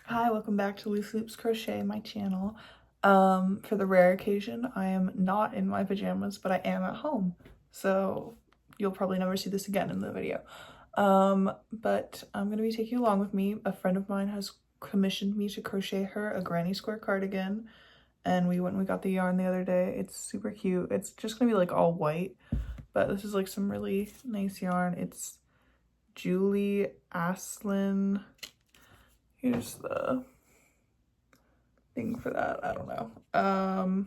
Hi, welcome back to Loose Loops Crochet, my channel. For the rare occasion, I am not in my pajamas, but I am at home. So you'll probably never see this again in the video. But I'm gonna be taking you along with me. A friend of mine has commissioned me to crochet her a granny square cardigan, and we went and we got the yarn the other day. It's super cute. It's just gonna be like all white, but this is like some really nice yarn. It's Julie Aslin. Here's the thing for that. I don't know.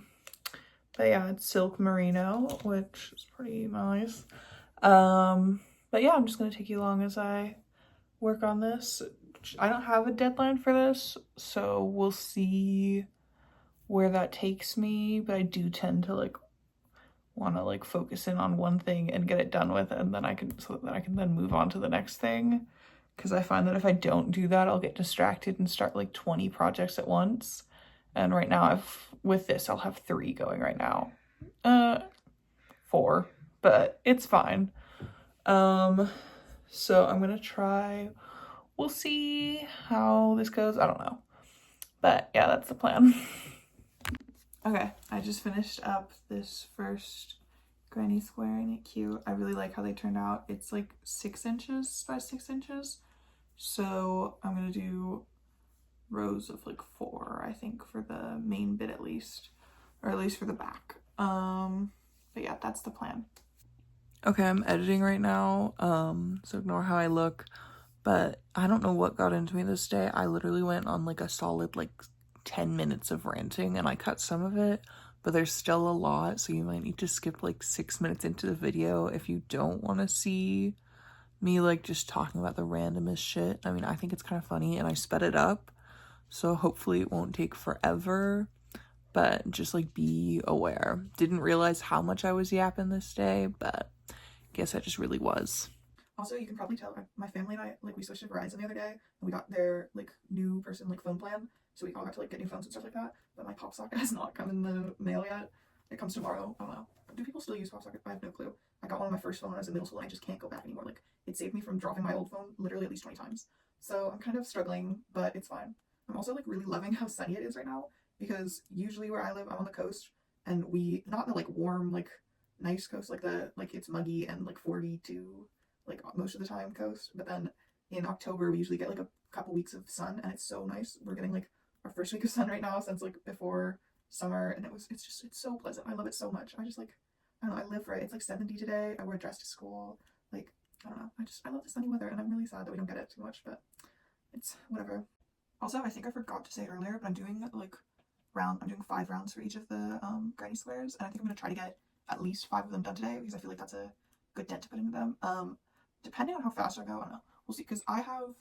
But yeah, it's silk merino, which is pretty nice. But yeah, I'm just gonna take you along as I work on this. I don't have a deadline for this, so we'll see where that takes me, but I do tend to like want to like focus in on one thing and get it done with, and then I can so that I can then move on to the next thing, because I find that if I don't do that, I'll get distracted and start like 20 projects at once. And right now with this I'll have 3 going right now. 4, but it's fine. So I'm gonna try. We'll see how this goes. I don't know. But yeah, that's the plan. Okay, I just finished up this first granny square. Ain't it cute? I really like how they turned out. It's like 6 inches by 6 inches. So I'm gonna do rows of like 4, I think, for the main bit at least, or at least for the back. But yeah, that's the plan. Okay, I'm editing right now, so ignore how I look, but I don't know what got into me this day. I literally went on like a solid like 10 minutes of ranting, and I cut some of it, but there's still a lot, so you might need to skip like 6 minutes into the video if you don't want to see me like just talking about the randomest shit. I mean, I think it's kind of funny, and I sped it up, so hopefully it won't take forever, but just like be aware. Didn't realize how much I was yapping this day, but guess I just really was. Also, you can probably tell my family and I, like, we switched to Verizon the other day, and we got their like new person like phone plan, so we all got to like get new phones and stuff like that. But my pop socket has not come in the mail yet. It comes tomorrow. I don't know. Do people still use pop socket? I have no clue. I got one on my first phone when I was in middle school, and I just can't go back anymore. Like, it saved me from dropping my old phone literally at least 20 times. So I'm kind of struggling, but it's fine. I'm also like really loving how sunny it is right now, because usually where I live, I'm on the coast, and we not the like warm like nice coast, like the like it's muggy and like 42 like most of the time coast, but then in October we usually get like a couple weeks of sun, and it's so nice. We're getting like our first week of sun right now since like before summer, and it's so pleasant. I love it so much. I don't know, I live for it. It's like 70 today. I wear a dress to school. Like, I don't know, I love the sunny weather, and I'm really sad that we don't get it too much, but it's whatever. Also, I think I forgot to say earlier, but I'm doing 5 rounds for each of the granny squares, and I think I'm gonna try to get at least 5 of them done today, because I feel like that's a good dent to put into them. Depending on how fast I go, I don't know. We'll see, because I have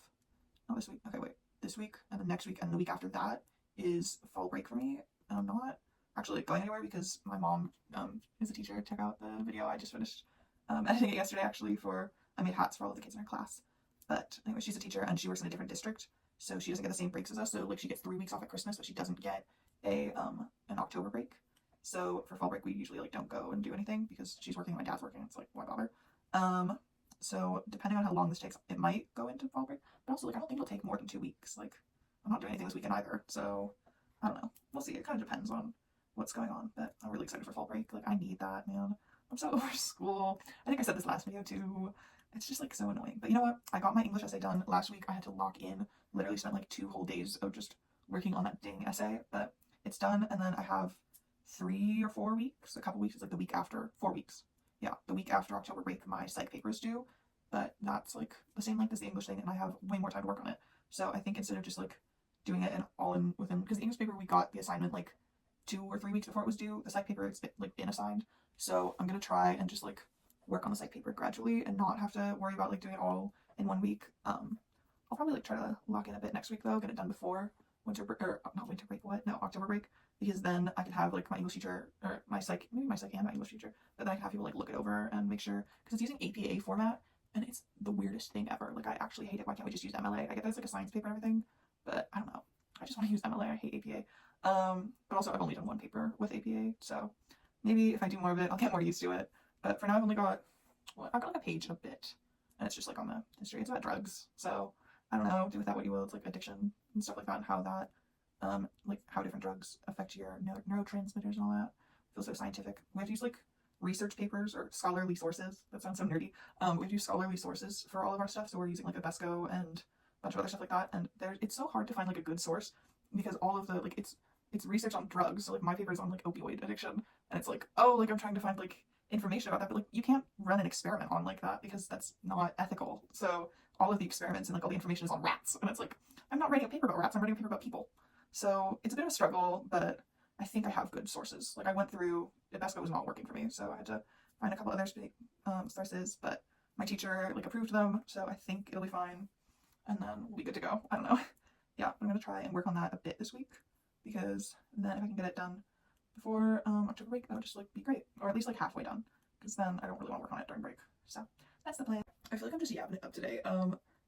not this week. Okay, wait. This week and the next week and the week after that is fall break for me, and I'm not actually going anywhere because my mom is a teacher. Check out the video I just finished editing it yesterday. Actually, for I made hats for all of the kids in her class. But anyway, she's a teacher and she works in a different district, so she doesn't get the same breaks as us. So like she gets 3 weeks off at Christmas, but she doesn't get a an October break. So for fall break, we usually like don't go and do anything because she's working and my dad's working. It's like, why bother? So depending on how long this takes, it might go into fall break. But also, like, I don't think it'll take more than 2 weeks. Like, I'm not doing anything this weekend either. So I don't know. We'll see. It kind of depends on what's going on. But I'm really excited for fall break. Like, I need that, man. I'm so over school. I think I said this last video too. It's just like so annoying. But you know what? I got my English essay done last week. I had to lock in. Literally spent like 2 whole days of just working on that dang essay. But it's done, and then I have 3 or 4 weeks. A couple weeks is like the week after. 4 weeks. Yeah, the week after October break, my psych paper is due. But that's like the same length as the English thing, and I have way more time to work on it. So I think instead of just like doing it all in within, because the English paper we got the assignment like 2 or 3 weeks before it was due. The psych paper it's been assigned. So I'm gonna try and just like work on the psych paper gradually and not have to worry about like doing it all in 1 week. I'll probably like try to lock in a bit next week though, get it done before winter break, or not winter break, what? No, October break, because then I can have like my English teacher or my psych, maybe my psych and my English teacher, but then I can have people like look it over and make sure, because it's using APA format, and it's the weirdest thing ever. Like, I actually hate it. Why can't we just use MLA? I get that it's like a science paper and everything, but I don't know. I just want to use MLA. I hate APA. But also I've only done 1 paper with APA, so maybe if I do more of it, I'll get more used to it. But for now, I've only got, I've got like a page and a bit, and it's just like on the history. It's about drugs, so I don't know, do with that what you will. It's like addiction and stuff like that, and how that, like how different drugs affect your neurotransmitters and all that. It feels so scientific. We have to use like research papers or scholarly sources. That sounds so nerdy. We have to use scholarly sources for all of our stuff. So we're using like a Besco and a bunch of other stuff like that. And it's so hard to find like a good source because all of the like it's research on drugs. So like my paper is on like opioid addiction, and it's like, oh, like I'm trying to find like information about that, but like you can't run an experiment on like that because that's not ethical. So all of the experiments and like all the information is on rats, and it's like, I'm not writing a paper about rats, I'm writing a paper about people. So it's a bit of a struggle, but I think I have good sources. Like I went through, Besco was not working for me, so I had to find a couple other sources, but my teacher like approved them, so I think it'll be fine, and then we'll be good to go. I don't know. Yeah, I'm gonna try and work on that a bit this week, because then if I can get it done before October break, that would just like be great, or at least like halfway done, because then I don't really want to work on it during break. So that's the plan. I feel like I'm just yapping it up today.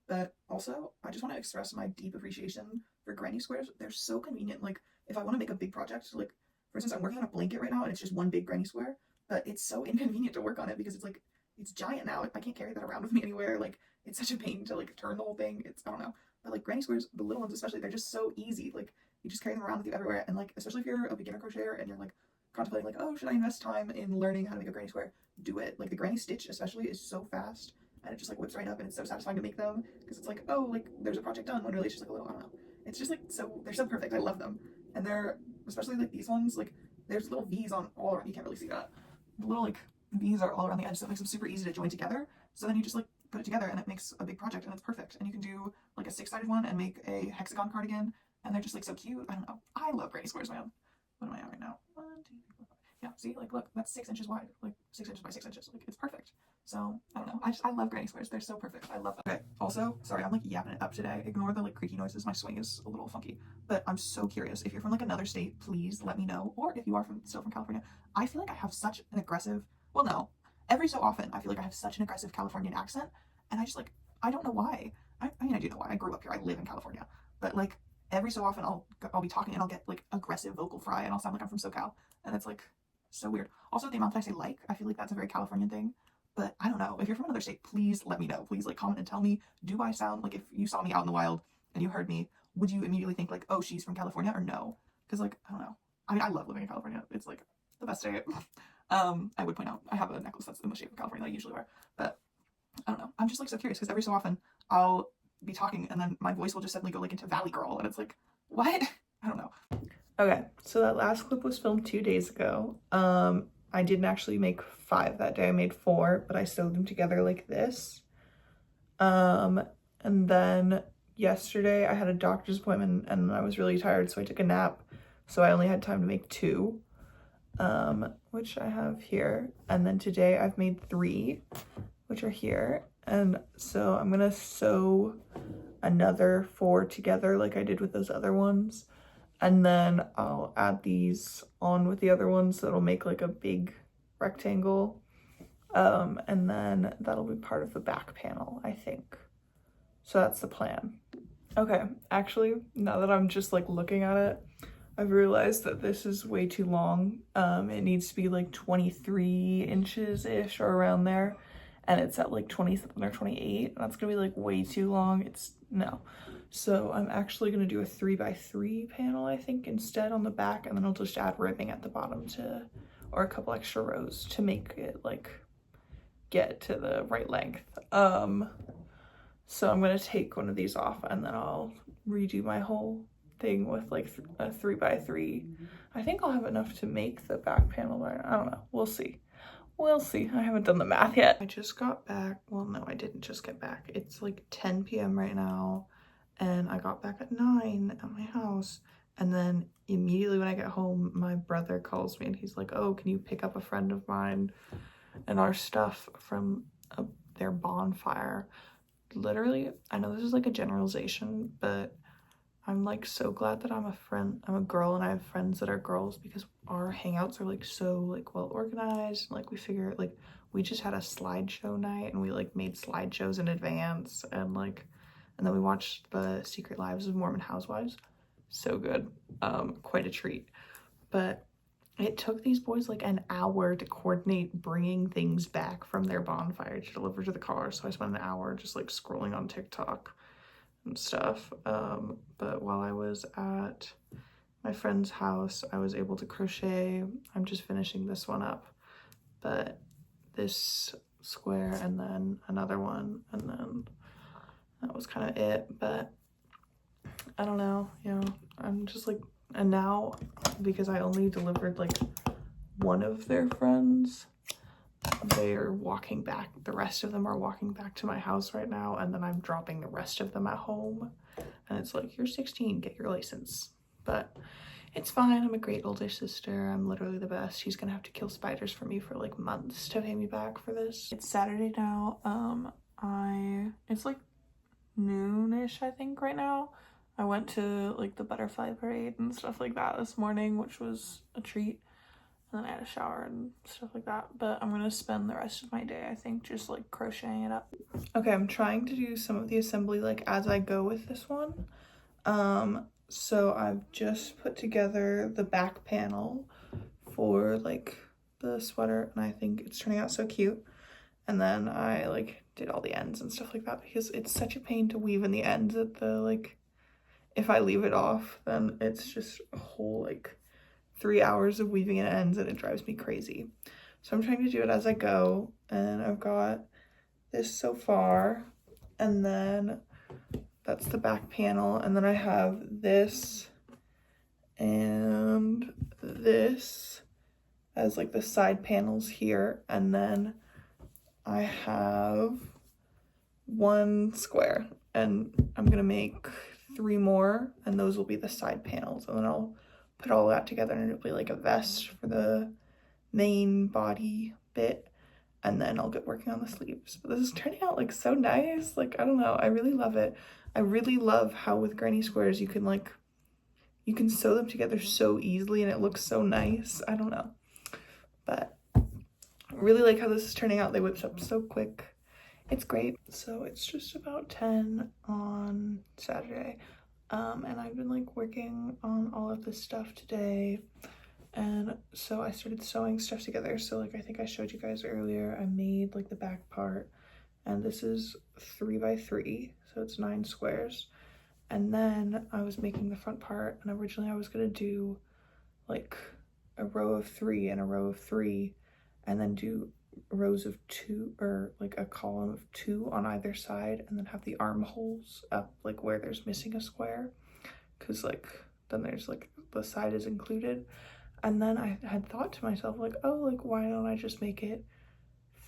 But also I just want to express my deep appreciation for granny squares. They're so convenient. Like if I want to make a big project, like for instance, I'm working on a blanket right now and it's just one big granny square, but it's so inconvenient to work on it because it's like, it's giant now. I can't carry that around with me anywhere. Like it's such a pain to like turn the whole thing. It's, I don't know. But like granny squares, the little ones especially, they're just so easy. Like you just carry them around with you everywhere. And like, especially if you're a beginner crocheter and you're like contemplating like, oh, should I invest time in learning how to make a granny square? Do it. Like the granny stitch especially is so fast, and it just like whips right up, and it's so satisfying to make them because it's like, oh, like there's a project done when really it's just like a little, I don't know. It's just like so, they're so perfect. I love them. And they're, especially like these ones, like there's little V's on all around. You can't really see that. The little like V's are all around the edge, so it makes them super easy to join together. So then you just like put it together and it makes a big project and it's perfect. And you can do like a 6-sided one and make a hexagon cardigan, and they're just like so cute. I don't know. I love granny squares, man. What am I at right now? 1, 2, 3, 4, 5. Yeah, see, like look, that's 6 inches wide, like 6 inches by 6 inches. Like it's perfect. So I don't know. I love granny squares. They're so perfect. I love them. Okay. Also, sorry, I'm like yapping it up today. Ignore the like creaky noises. My swing is a little funky. But I'm so curious. If you're from like another state, please let me know. Or if you are still from California, I feel like I have such an aggressive. Well, no. Every so often, I feel like I have such an aggressive Californian accent, and I just like, I don't know why. I mean, I do know why. I grew up here. I live in California. But like every so often, I'll be talking and I'll get like aggressive vocal fry, and I'll sound like I'm from SoCal, and it's like so weird. Also, the amount that I say like, I feel like that's a very Californian thing. But I don't know. If you're from another state, please let me know. Please like comment and tell me, do I sound like, if you saw me out in the wild and you heard me, would you immediately think like, oh, she's from California, or no? Because like, I don't know. I mean, I love living in California. It's like the best state. I would point out I have a necklace that's in the shape of California that I usually wear, but I don't know. I'm just like so curious because every so often I'll be talking and then my voice will just suddenly go like into Valley Girl, and it's like, what? I don't know. Okay, so that last clip was filmed 2 days ago. I didn't actually make 5 that day. I made 4, but I sewed them together like this. And then yesterday I had a doctor's appointment and I was really tired, so I took a nap. So I only had time to make 2, which I have here. And then today I've made 3, which are here. And so I'm gonna sew another 4 together like I did with those other ones. And then I'll add these on with the other ones, so it'll make like a big rectangle. And then that'll be part of the back panel, I think. So that's the plan. Okay, actually, now that I'm just like looking at it, I've realized that this is way too long. It needs to be like 23 inches-ish or around there. And it's at like 27 or 28. That's gonna be like way too long. No. So I'm actually gonna do a 3x3 panel, I think, instead on the back, and then I'll just add ribbing at the bottom or a couple extra rows to make it like get to the right length. So I'm gonna take one of these off and then I'll redo my whole thing with like a 3x3. I think I'll have enough to make the back panel, but I don't know. We'll see. We'll see. I haven't done the math yet. I just got back. Well, no, I didn't just get back. It's like 10 p.m. right now, and I got back at 9 at my house. And then immediately when I get home, my brother calls me and he's like, oh, can you pick up a friend of mine and our stuff from their bonfire? Literally, I know this is like a generalization, but I'm like so glad that I'm a girl and I have friends that are girls, because our hangouts are like so like well organized. Like we just had a slideshow night and we like made slideshows in advance, and then we watched the Secret Lives of Mormon Housewives. So good. Quite a treat. But it took these boys like an hour to coordinate bringing things back from their bonfire to deliver to the car. So I spent an hour just like scrolling on TikTok. and stuff. But while I was at my friend's house, I was able to crochet. I'm just finishing this one up, but this square and then another one, and then that was kind of it. But I don't know, you know, I'm just like, and now because I only delivered like one of their friends, they're walking back, the rest of them are walking back to my house right now, and then I'm dropping the rest of them at home, and it's like, you're 16, get your license. But it's fine, I'm a great older sister, I'm literally the best. He's gonna have to kill spiders for me for like months to pay me back for this. It's Saturday now. It's like noonish, I think, right now. I went to like the butterfly parade and stuff like that this morning, which was a treat. And then I had a shower and stuff like that. But I'm gonna spend the rest of my day, I think, just like crocheting it up. Okay, I'm trying to do some of the assembly like as I go with this one. So I've just put together the back panel for like the sweater, and I think it's turning out so cute. And then I like did all the ends and stuff like that because it's such a pain to weave in the ends at the like, if I leave it off, then it's just a whole like 3 hours of weaving in ends and it drives me crazy. So I'm trying to do it as I go, and I've got this so far, and then that's the back panel, and then I have this and this as like the side panels here, and then I have one square, and I'm gonna make 3 more, and those will be the side panels, and then I'll put all that together and it'll be like a vest for the main body bit, and then I'll get working on the sleeves. But this is turning out like so nice. Like, I don't know, I really love it. I really love how with granny squares you can sew them together so easily and it looks so nice. I don't know, but I really like how this is turning out. They whipped up so quick. It's great. So it's just about 10 on Saturday, and I've been like working on all of this stuff today, and so I started sewing stuff together. So like, I think I showed you guys earlier, I made like the back part, and this is 3 by 3, so it's 9 squares. And then I was making the front part, and originally I was gonna do like a row of 3 and a row of 3, and then do rows of 2, or like a column of 2 on either side, and then have the armholes up like where there's missing a square, because like then there's like the side is included. And then I had thought to myself like, oh, like why don't I just make it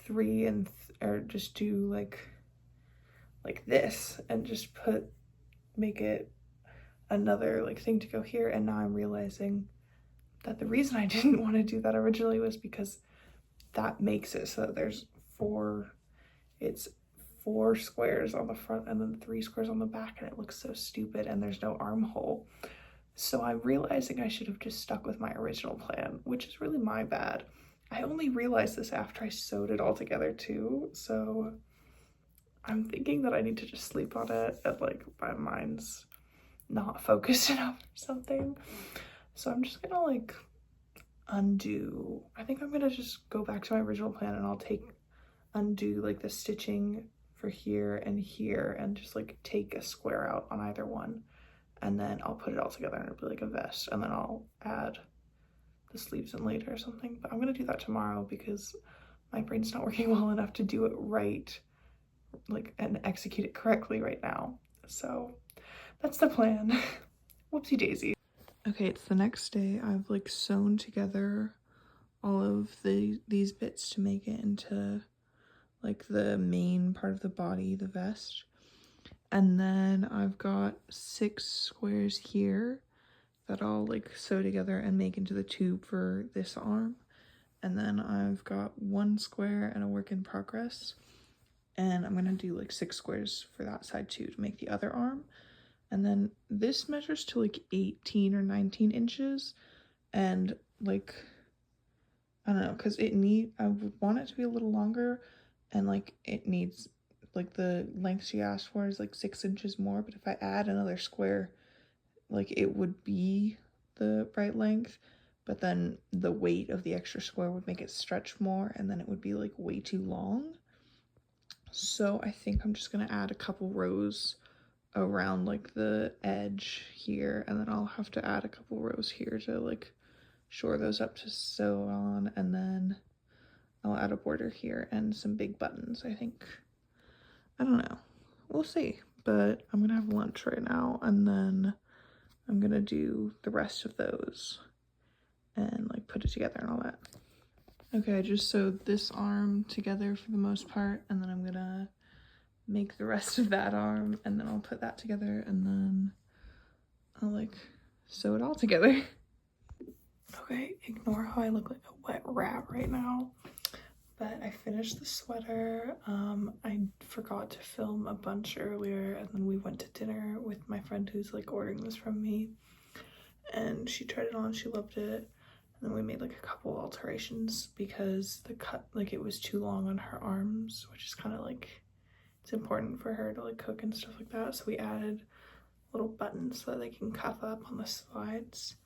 3 and or just do like this and just make it another like thing to go here. And now I'm realizing that the reason I didn't want to do that originally was because that makes it so that there's 4 squares on the front and then 3 squares on the back, and it looks so stupid, and there's no armhole. So I'm realizing I should have just stuck with my original plan, which is really my bad. I only realized this after I sewed it all together too, so I'm thinking that I need to just sleep on it, and like my mind's not focused enough or something. So I'm just gonna like undo. I think I'm gonna just go back to my original plan, and I'll undo like the stitching for here and just like take a square out on either one, and then I'll put it all together and it'll be like a vest, and then I'll add the sleeves in later or something. But I'm gonna do that tomorrow because my brain's not working well enough to do it right, like, and execute it correctly right now. So that's the plan. Whoopsie daisy. Okay, it's the next day. I've like sewn together all of these bits to make it into like the main part of the body, the vest. And then I've got 6 squares here that I'll like sew together and make into the tube for this arm. And then I've got 1 square and a work in progress. And I'm gonna do like 6 squares for that side too to make the other arm. And then this measures to like 18 or 19 inches, and like, I don't know, because I would want it to be a little longer, and like it needs, like the length she asked for is like 6 inches more, but if I add another square, like it would be the right length, but then the weight of the extra square would make it stretch more, and then it would be like way too long. So I think I'm just gonna add a couple rows around like the edge here, and then I'll have to add a couple rows here to like shore those up to sew on, and then I'll add a border here and some big buttons, I think. I don't know, we'll see. But I'm gonna have lunch right now, and then I'm gonna do the rest of those and like put it together and all that. Okay, I just sewed this arm together for the most part, and then I'm gonna make the rest of that arm, and then I'll put that together, and then I'll like sew it all together. Okay, ignore how I look like a wet rat right now, but I finished the sweater. I forgot to film a bunch earlier, and then we went to dinner with my friend who's like ordering this from me, and she tried it on, she loved it. And then we made like a couple alterations because the cut, like it was too long on her arms, which is kind of like, it's important for her to like cook and stuff like that. So we added little buttons so that they can cuff up on the sides.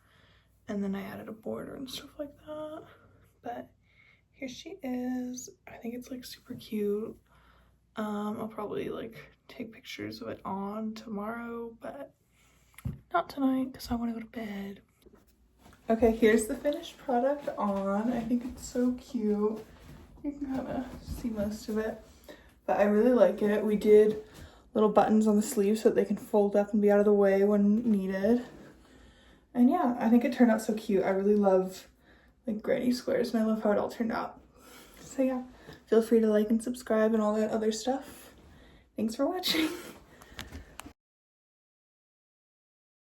And then I added a border and stuff like that. But here she is. I think it's like super cute. I'll probably like take pictures of it on tomorrow, but not tonight because I want to go to bed. Okay, here's the finished product on. I think it's so cute. You can kind of see most of it, but I really like it. We did little buttons on the sleeves so that they can fold up and be out of the way when needed. And yeah, I think it turned out so cute. I really love like granny squares, and I love how it all turned out. So yeah, feel free to like and subscribe and all that other stuff. Thanks for watching.